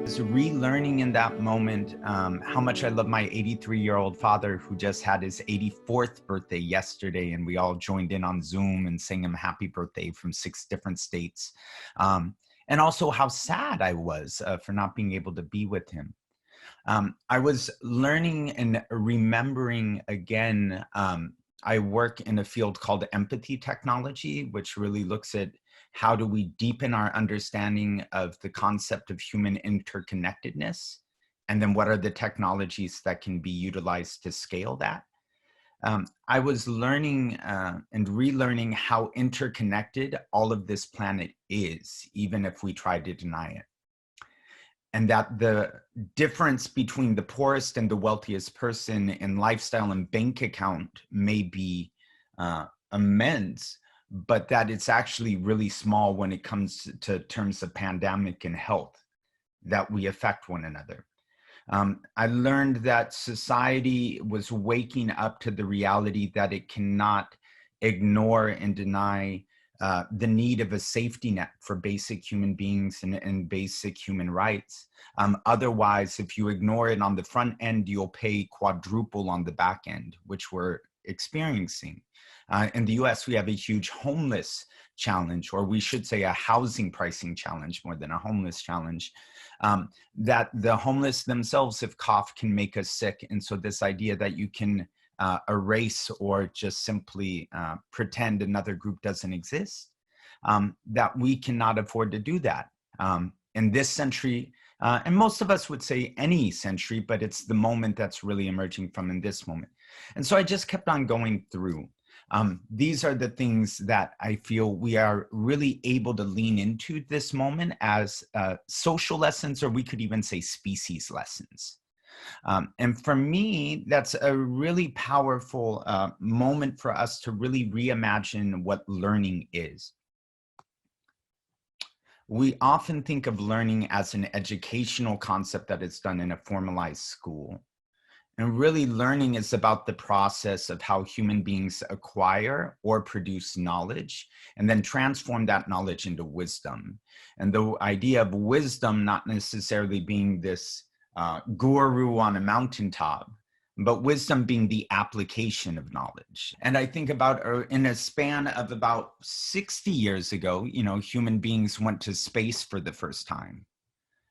was relearning in that moment how much I love my 83-year-old father who just had his 84th birthday yesterday, and we all joined in on Zoom and sang him happy birthday from 6 different states. And also how sad I was for not being able to be with him. I was learning and remembering again, I work in a field called empathy technology, which really looks at how do we deepen our understanding of the concept of human interconnectedness, and then what are the technologies that can be utilized to scale that. I was learning and relearning how interconnected all of this planet is, even if we try to deny it. And that the difference between the poorest and the wealthiest person in lifestyle and bank account may be immense, but that it's actually really small when it comes to terms of pandemic and health, that we affect one another. I learned that society was waking up to the reality that it cannot ignore and deny the need of a safety net for basic human beings and basic human rights. Otherwise, if you ignore it on the front end, you'll pay quadruple on the back end, which we're experiencing. In the US, we have a huge homeless challenge, or we should say a housing pricing challenge more than a homeless challenge, that the homeless themselves, if cough, can make us sick. And so this idea that you can erase or just simply pretend another group doesn't exist, that we cannot afford to do that. In this century, and most of us would say any century, but it's the moment that's really emerging from in this moment. And so I just kept on going through. These are the things that I feel we are really able to lean into this moment as social lessons, or we could even say species lessons. And for me, that's a really powerful moment for us to really reimagine what learning is. We often think of learning as an educational concept that is done in a formalized school. And really, learning is about the process of how human beings acquire or produce knowledge and then transform that knowledge into wisdom. And the idea of wisdom not necessarily being this guru on a mountaintop, but wisdom being the application of knowledge. And I think about in a span of about 60 years ago, human beings went to space for the first time.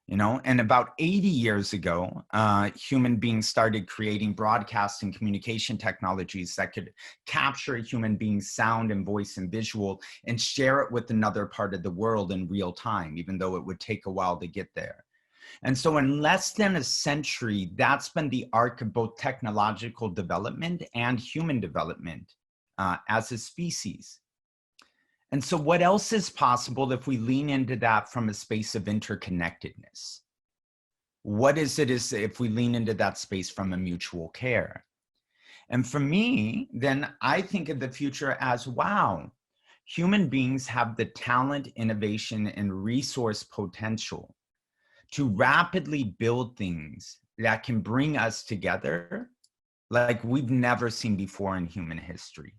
And about 80 years ago, human beings started creating broadcast and communication technologies that could capture a human being's sound and voice and visual and share it with another part of the world in real time, even though it would take a while to get there. And so in less than a century, that's been the arc of both technological development and human development as a species. And so what else is possible if we lean into that from a space of interconnectedness? What is it if we lean into that space from a mutual care? And for me, then I think of the future as, wow, human beings have the talent, innovation, and resource potential to rapidly build things that can bring us together like we've never seen before in human history.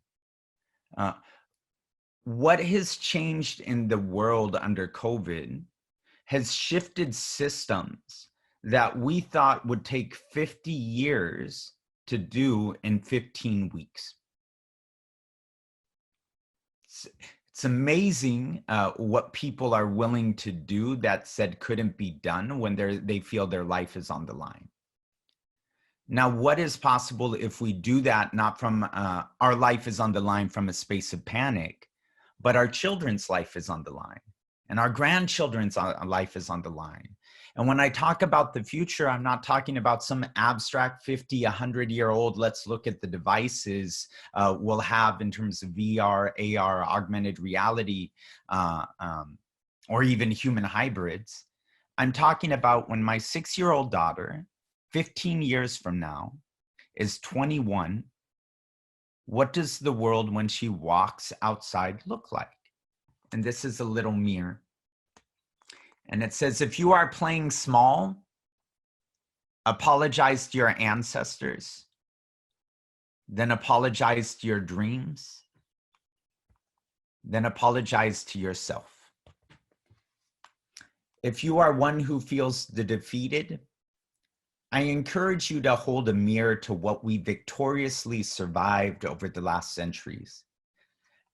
What has changed in the world under COVID has shifted systems that we thought would take 50 years to do in 15 weeks. It's amazing what people are willing to do that said couldn't be done when they feel their life is on the line. Now, what is possible if we do that, not from our life is on the line from a space of panic, but our children's life is on the line, and our grandchildren's life is on the line. And when I talk about the future, I'm not talking about some abstract 50, 100-year-old, let's look at the devices we'll have in terms of VR, AR, augmented reality, or even human hybrids. I'm talking about when my 6-year-old daughter, 15 years from now, is 21, what does the world when she walks outside look like? And this is a little mirror. And it says, if you are playing small, apologize to your ancestors, then apologize to your dreams, then apologize to yourself. If you are one who feels the defeated, I encourage you to hold a mirror to what we victoriously survived over the last centuries.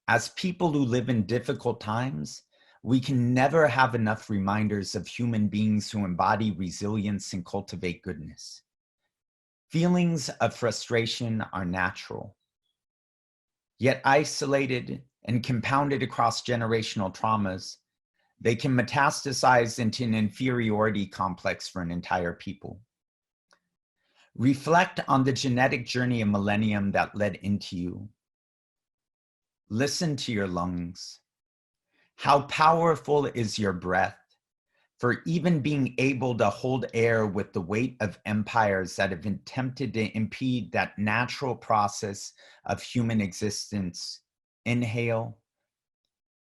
As people who live in difficult times, we can never have enough reminders of human beings who embody resilience and cultivate goodness. Feelings of frustration are natural, yet isolated and compounded across generational traumas, they can metastasize into an inferiority complex for an entire people. Reflect on the genetic journey of millennium that led into you. Listen to your lungs. How powerful is your breath for even being able to hold air with the weight of empires that have attempted to impede that natural process of human existence? Inhale,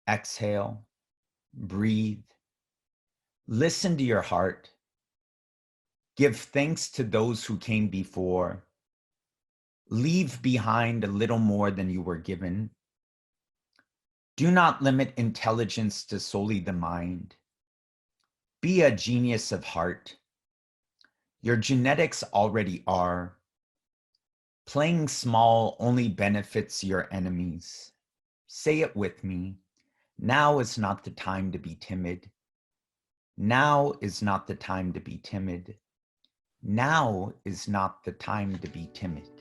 exhale, breathe. Listen to your heart. Give thanks to those who came before. Leave behind a little more than you were given. Do not limit intelligence to solely the mind. Be a genius of heart. Your genetics already are. Playing small only benefits your enemies. Say it with me. Now is not the time to be timid. Now is not the time to be timid. Now is not the time to be timid.